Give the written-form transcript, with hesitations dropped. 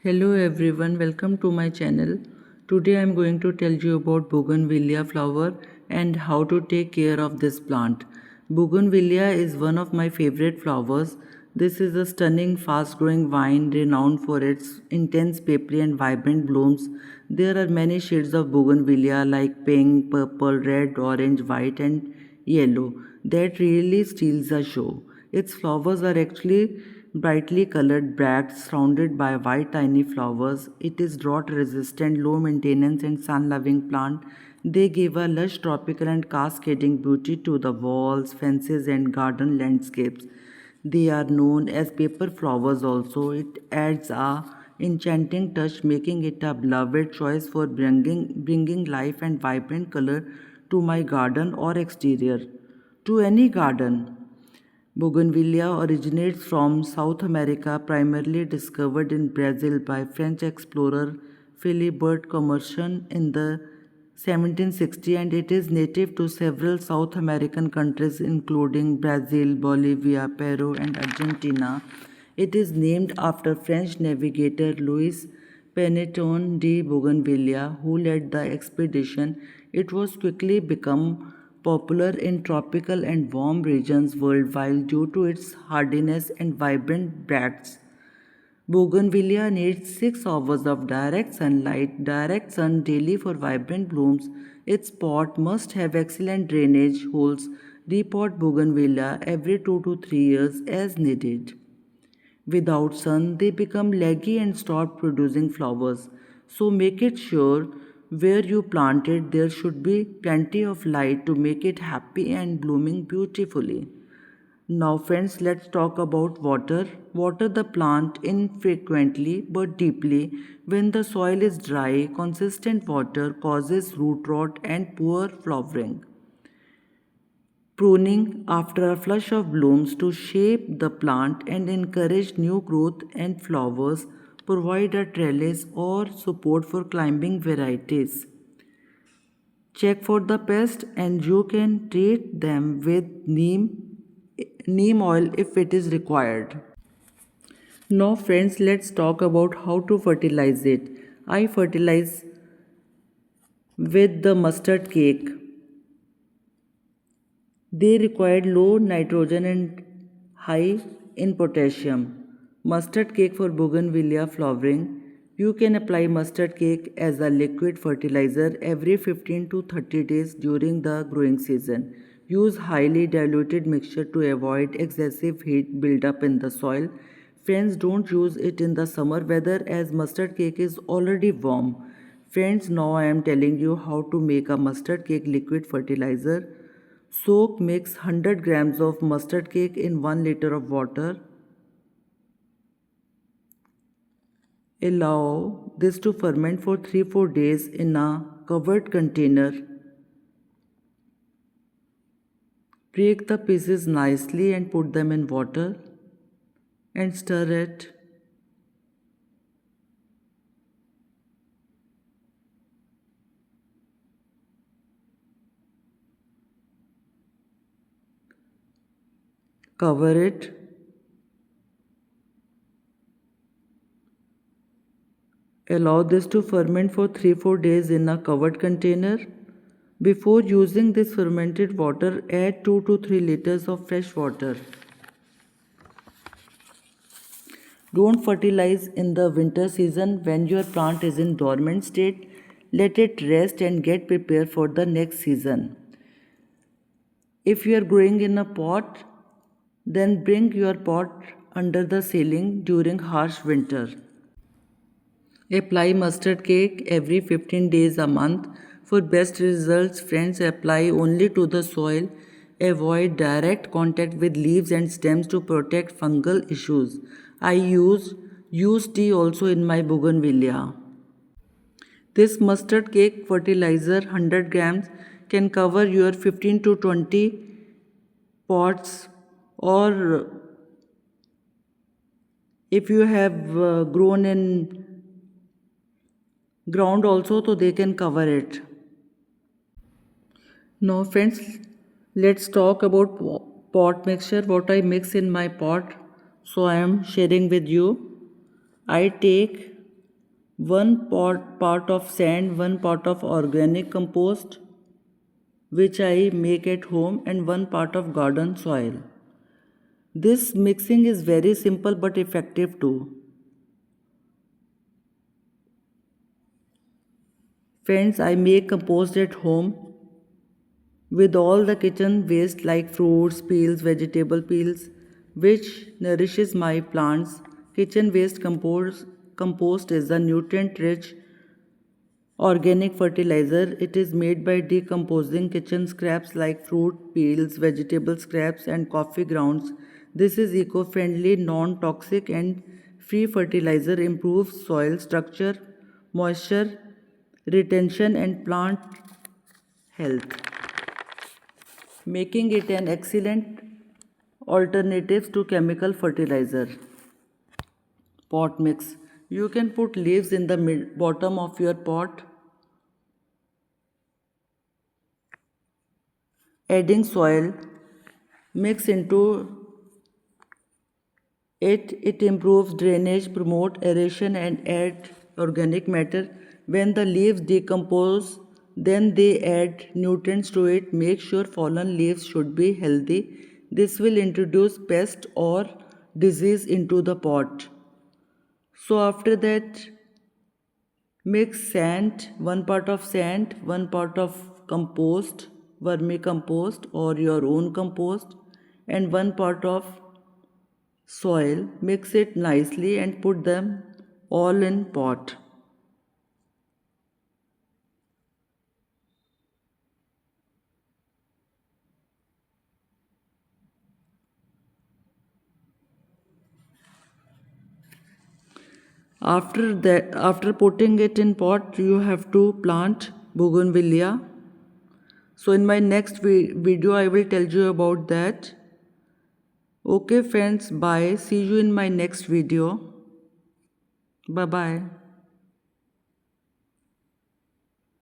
Hello everyone, welcome to my channel. Today I am going to tell you about bougainvillea flower and how to take care of this plant. Bougainvillea is one of my favorite flowers. This is a stunning fast growing vine renowned for its intense papery and vibrant blooms. There are many shades of bougainvillea like pink, purple, red, orange, white and yellow that really steals the show. Its flowers are actually brightly colored bracts surrounded by white tiny flowers. It is drought resistant, low maintenance, and sun loving plant. They give a lush tropical and cascading beauty to the walls, fences, and garden landscapes. They are known as paper flowers also. It adds a enchanting touch, making it a beloved choice for bringing life and vibrant color to my garden or exterior. To any garden. Bougainvillea originates from South America, primarily discovered in Brazil by French explorer Philibert Commerson in the 1760, and it is native to several South American countries including Brazil, Bolivia, Peru and Argentina. It is named after French navigator Louis Penneton de Bougainvillea, who led the expedition. It was quickly become popular in tropical and warm regions worldwide due to its hardiness and vibrant bracts. Bougainvillea needs 6 hours of direct sun daily for vibrant blooms. Its pot must have excellent drainage holes. Repot bougainvillea every 2 to 3 years as needed. Without sun, they become leggy and stop producing flowers. So make it sure where you plant it there should be plenty of light to make it happy and blooming beautifully. Now friends, let's talk about water. Water the plant infrequently but deeply. When the soil is dry, consistent water causes root rot and poor flowering. Pruning after a flush of blooms to shape the plant and encourage new growth and flowers, provide a trellis or support for climbing varieties. Check for the pest and you can treat them with neem oil if it is required. Now friends, let's talk about how to fertilize it. I fertilize with the mustard cake. They required low nitrogen and high in potassium. Mustard cake for bougainvillea flowering. You can apply mustard cake as a liquid fertilizer every 15 to 30 days during the growing season. Use highly diluted mixture to avoid excessive heat buildup in the soil. Friends, don't use it in the summer weather as mustard cake is already warm. Friends, now I am telling you how to make a mustard cake liquid fertilizer. Soak mix 100 grams of mustard cake in 1 liter of water. Allow this to ferment for 3-4 days in a covered container. Break the pieces nicely and put them in water and stir it. Cover it. Allow this to ferment for 3-4 days in a covered container. Before using this fermented water, add 2 to 3 liters of fresh water. Don't fertilize in the winter season when your plant is in dormant state. Let it rest and get prepared for the next season. If you are growing in a pot, then bring your pot under the ceiling during harsh winter. Apply mustard cake every 15 days a month. For best results, friends, apply only to the soil. Avoid direct contact with leaves and stems to protect fungal issues. I use tea also in my bougainvillea. This mustard cake fertilizer 100 grams can cover your 15 to 20 pots, or if you have grown in ground also, so they can cover it. Now friends, let's talk about pot mixture, what I mix in my pot. So I am sharing with you. I take part of sand, 1 part of organic compost which I make at home, and 1 part of garden soil. This mixing is very simple but effective too. Friends, I make compost at home with all the kitchen waste like fruits, peels, vegetable peels, which nourishes my plants. Kitchen waste compost is a nutrient rich organic fertilizer. It is made by decomposing kitchen scraps like fruit peels, vegetable scraps, and coffee grounds. This is eco friendly, non toxic, and free fertilizer, improves soil structure, moisture retention, and plant health, making it an excellent alternative to chemical fertilizer. Pot mix. You can put leaves in the bottom of your pot, adding soil mix into it. It improves drainage, promote aeration, and add organic matter. When the leaves decompose, then they add nutrients to it. Make sure fallen leaves should be healthy. This will introduce pest or disease into the pot. So after that, mix sand, 1 part of sand, 1 part of compost, vermicompost or your own compost, and 1 part of soil. Mix it nicely and put them all in pot. After putting it in pot, you have to plant bougainvillea. So in my next video I will tell you about that. Okay friends, bye. See you in my next video. Bye bye.